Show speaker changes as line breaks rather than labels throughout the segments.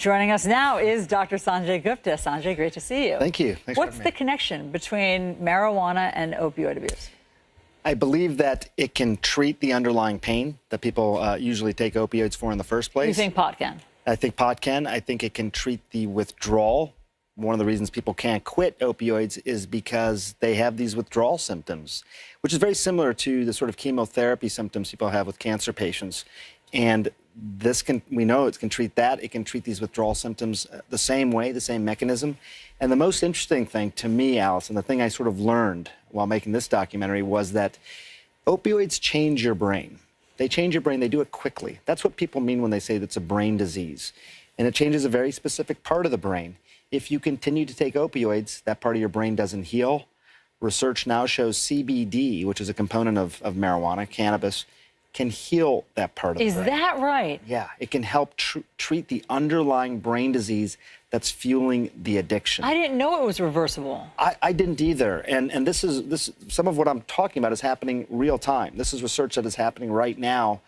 Joining us now is Dr. Sanjay Gupta. Sanjay, great to see you.
Thank you. Thanks
What's
for having
the
me.
connection between marijuana and opioid abuse?
I believe that it can treat the underlying pain that people usually take opioids for in the first place.
You think pot can?
I think pot can. I think it can treat the withdrawal. One of the reasons people can't quit opioids is because they have these withdrawal symptoms, which is very similar to the sort of chemotherapy symptoms people have with cancer patients. And we know it can treat that. It can treat these withdrawal symptoms the same way, the same mechanism. And the most interesting thing to me, Allison, the thing I sort of learned while making this documentary was that opioids change your brain. They change your brain. They do it quickly. That's what people mean when they say that's a brain disease. And it changes a very specific part of the brain. If you continue to take opioids, that part of your brain doesn't heal. Research now shows CBD, which is a component of marijuana, cannabis, can heal that part of the brain.
Is that right?
Yeah, it can help treat the underlying brain disease that's fueling the addiction.
I didn't know it was reversible.
I didn't either. And this some of what I'm talking about is happening real time. This is research that is happening right now.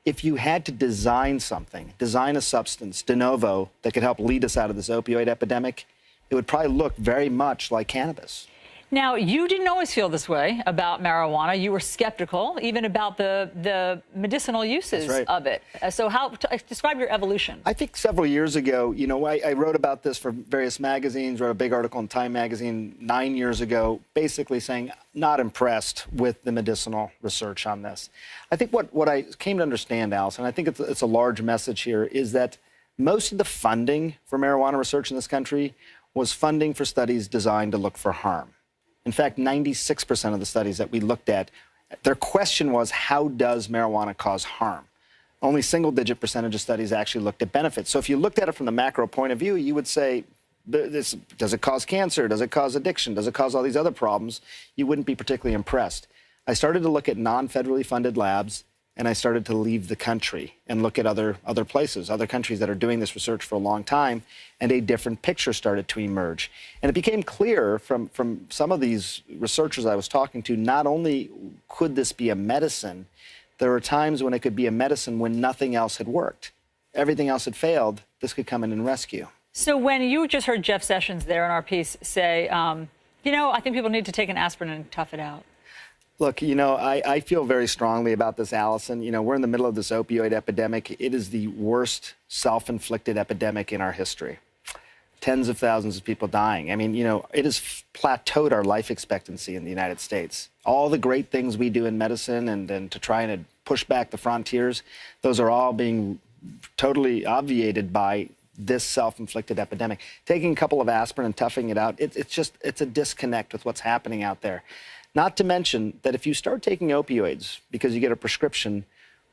If you had to design something, design a substance de novo that could help lead us out of this opioid epidemic, it would probably look very much like cannabis.
Now, you didn't always feel this way about marijuana. You were skeptical, even about the medicinal uses of it. So describe your evolution.
I think several years ago, you know, I wrote about this for various magazines, wrote a big article in Time magazine 9 years ago, basically saying, not impressed with the medicinal research on this. I think what I came to understand, Allison, I think it's a large message here, is that most of the funding for marijuana research in this country was funding for studies designed to look for harm. In fact, 96% of the studies that we looked at, their question was, how does marijuana cause harm? Only single-digit percentage of studies actually looked at benefits. So if you looked at it from the macro point of view, you would say, does it cause cancer? Does it cause addiction? Does it cause all these other problems? You wouldn't be particularly impressed. I started to look at non-federally funded labs, and I started to leave the country and look at other places, other countries that are doing this research for a long time, and a different picture started to emerge. And it became clear from some of these researchers I was talking to, not only could this be a medicine, there were times when it could be a medicine when nothing else had worked. Everything else had failed, this could come in and rescue.
So when you just heard Jeff Sessions there in our piece say, you know, I think people need to take an aspirin and tough it out.
Look, you know, I feel very strongly about this, Allison. You know, we're in the middle of this opioid epidemic. It is the worst self-inflicted epidemic in our history. Tens of thousands of people dying. I mean, you know, it has plateaued our life expectancy in the United States. All the great things we do in medicine and to try and push back the frontiers, those are all being totally obviated by this self-inflicted epidemic. Taking a couple of aspirin and toughing it out, it's a disconnect with what's happening out there. Not to mention that if you start taking opioids because you get a prescription,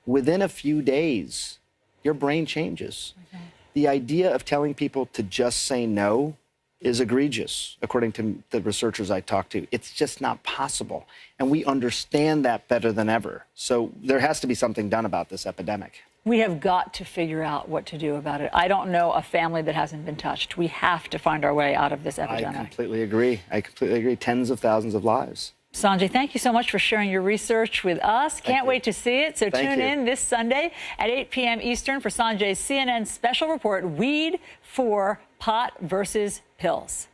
within a few days, your brain changes. Okay. The idea of telling people to just say no is egregious, according to the researchers I talked to. It's just not possible. And we understand that better than ever. So there has to be something done about this epidemic.
We have got to figure out what to do about it. I don't know a family that hasn't been touched. We have to find our way out of this epidemic.
I completely agree. I completely agree. Tens of thousands of lives.
Sanjay, thank you so much for sharing your research with us. Can't wait to see it. So tune in this Sunday at 8 p.m. Eastern for Sanjay's CNN special report, Weed for Pot versus Pills.